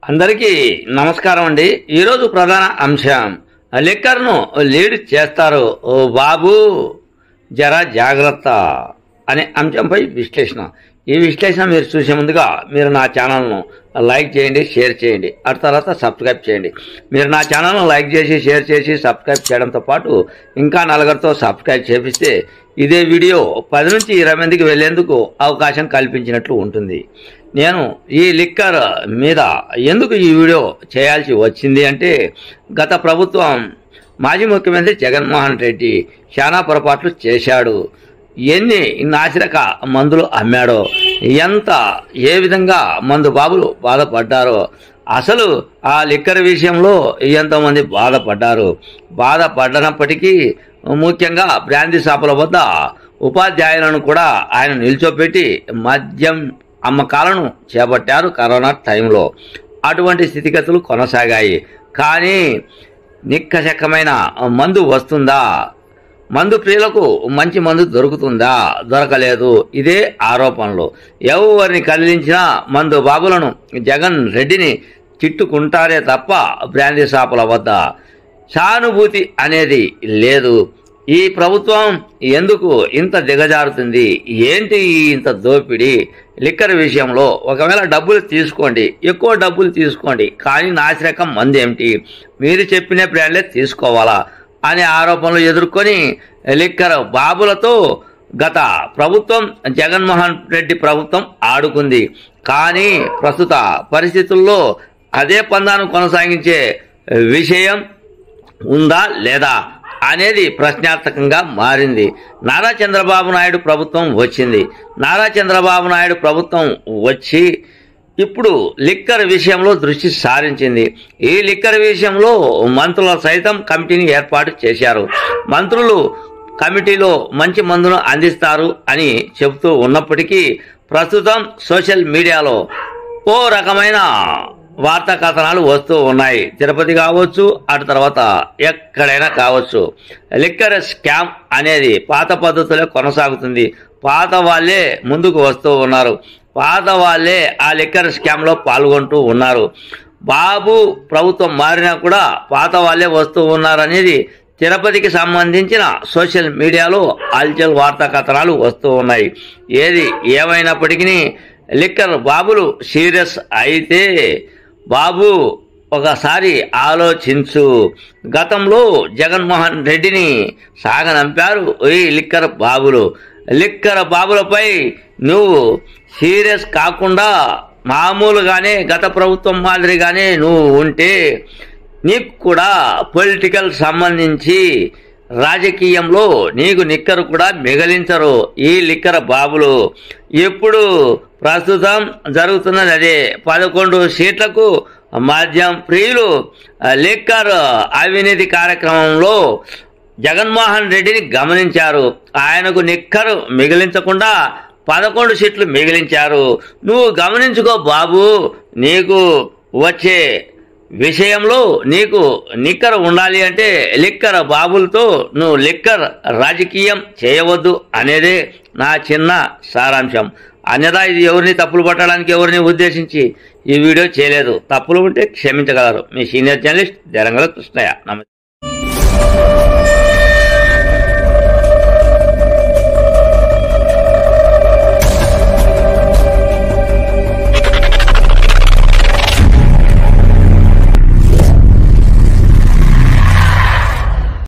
అందరికీ నమస్కారం అండి. ఈరోజు ప్రధాన అంశం లిక్కర్ను లీడ్ చేస్తారు ఓ బాబు జరా జాగ్రత్త అనే అంశంపై విశ్లేషణ. ఈ విశ్లేషణ మీరు చూసే ముందుగా మీరు నా ఛానల్ను లైక్ చేయండి, షేర్ చేయండి, ఆ తర్వాత సబ్స్క్రైబ్ చేయండి. మీరు నా ఛానల్ను లైక్ చేసి షేర్ చేసి సబ్స్క్రైబ్ చేయడంతో పాటు ఇంకా నలుగురితో సబ్స్క్రైబ్ చేపిస్తే ఇదే వీడియో 10 నుంచి 20 మందికి వెళ్లేందుకు అవకాశం కల్పించినట్లు ఉంటుంది. నేను ఈ లిక్కర్ మీద ఎందుకు ఈ వీడియో చేయాల్సి వచ్చింది అంటే, గత ప్రభుత్వం మాజీ ముఖ్యమంత్రి జగన్మోహన్ రెడ్డి చాలా పొరపాట్లు చేశాడు. ఎన్ని నాసిరక మందులు అమ్మాడో, ఏ విధంగా మందు బాబులు బాధపడ్డారో, అసలు ఆ లిక్కర్ విషయంలో ఎంతోమంది బాధపడ్డనప్పటికీ ముఖ్యంగా బ్రాందీ షాపుల వద్ద ఉపాధ్యాయులను కూడా ఆయన నిల్చోపెట్టి మద్యం అమ్మకాలను చేపట్టారు కరోనా టైంలో. అటువంటి స్థితిగతులు కొనసాగాయి. కానీ నిక్కశక్కమైన మందు వస్తుందా? మందు ప్రియులకు మంచి మందు దొరుకుతుందా? దొరకలేదు. ఇదే ఆరోపణలు. ఎవరిని కదిలించినా మందు బాబులను జగన్ రెడ్డిని తిట్టుకుంటారే తప్ప బ్రాందీ షాపుల వద్ద సానుభూతి అనేది లేదు. ఈ ప్రభుత్వం ఎందుకు ఇంత దిగజారుతుంది? ఏంటి ఇంత దోపిడీ? లిక్కర్ విషయంలో ఒకవేళ డబ్బులు తీసుకోండి, ఎక్కువ డబ్బులు తీసుకోండి, కానీ నాసిరకం మందు ఏమిటి? మీరు చెప్పిన బ్రాండ్లే తీసుకోవాలా అనే ఆరోపణలు ఎదుర్కొని లిక్కర్ బాబులతో గత ప్రభుత్వం జగన్మోహన్ రెడ్డి ప్రభుత్వం ఆడుకుంది. కానీ ప్రస్తుత పరిస్థితుల్లో అదే పందాను కొనసాగించే విషయం ఉందా లేదా అనేది ప్రశ్నార్థకంగా మారింది. నారా చంద్రబాబు నాయుడు ప్రభుత్వం వచ్చింది. నారా చంద్రబాబు నాయుడు ప్రభుత్వం వచ్చి ఇప్పుడు లిక్కర్ విషయంలో దృష్టి సారించింది. ఈ లిక్కర్ విషయంలో మంత్రుల సైతం కమిటీని ఏర్పాటు చేశారు. మంత్రులు కమిటీలో మంచి మందును అందిస్తారు అని చెబుతూ ఉన్నప్పటికీ ప్రస్తుతం సోషల్ మీడియాలో ఓ రకమైన వార్తా కథనాలు వస్తూ ఉన్నాయి. తిరుపతి కావచ్చు, అటు తర్వాత ఎక్కడైనా కావచ్చు. లిక్కర్ స్కామ్ అనేది పాత పద్ధతిలో కొనసాగుతుంది. పాత వాళ్ళే ముందుకు వస్తూ ఉన్నారు. పాత వాళ్ళే ఆ లిక్కర్ స్కామ్లో పాల్గొంటూ ఉన్నారు. బాబు ప్రభుత్వం మారినా కూడా పాత వాళ్ళే వస్తూ ఉన్నారు అనేది తిరుపతికి సంబంధించిన సోషల్ మీడియాలో అల్చల్ వార్తా కథనాలు వస్తూ ఉన్నాయి. ఏది ఏమైనప్పటికీ లిక్కర్ బాబులు సీరియస్ అయితే బాబు ఒకసారి ఆలోచించు. గతంలో జగన్మోహన్ రెడ్డిని సాగనంపారు ఈ లిక్కర్ బాబులు. లిక్కర్ బాబులపై నువ్వు సీరియస్ కాకుండా మామూలుగానే గత ప్రభుత్వం మాదిరిగానే నువ్వు ఉంటే నీకు కూడా పొలిటికల్ సంబంధించి రాజకీయంలో నీకు నిక్కరు కూడా మిగిలించరు ఈ లిక్కర్ బాబులు. ఇప్పుడు ప్రస్తుతం జరుగుతున్నది అదే. 11 సీట్లకు మద్యం ప్రియులు లిక్కర్ అవినీతి కార్యక్రమంలో జగన్మోహన్ రెడ్డిని గమనించారు. ఆయనకు నిక్కరు మిగిలించకుండా 11 సీట్లు మిగిలించారు. నువ్వు గమనించుకో బాబు, నీకు వచ్చే విషయంలో నీకు నిక్కర్ ఉండాలి అంటే లిక్కర్ బాబులతో నువ్వు లిక్కర్ రాజకీయం చేయవద్దు అనేదే నా చిన్న సారాంశం. అన్యదా ఇది ఎవరిని తప్పులు పట్టడానికి ఎవరిని ఉద్దేశించి ఈ వీడియో చేయలేదు. తప్పులు ఉంటే క్షమించగలరు. మీ సీనియర్ జర్నలిస్ట్ జరంగల కృష్ణయ్య. నమస్తే.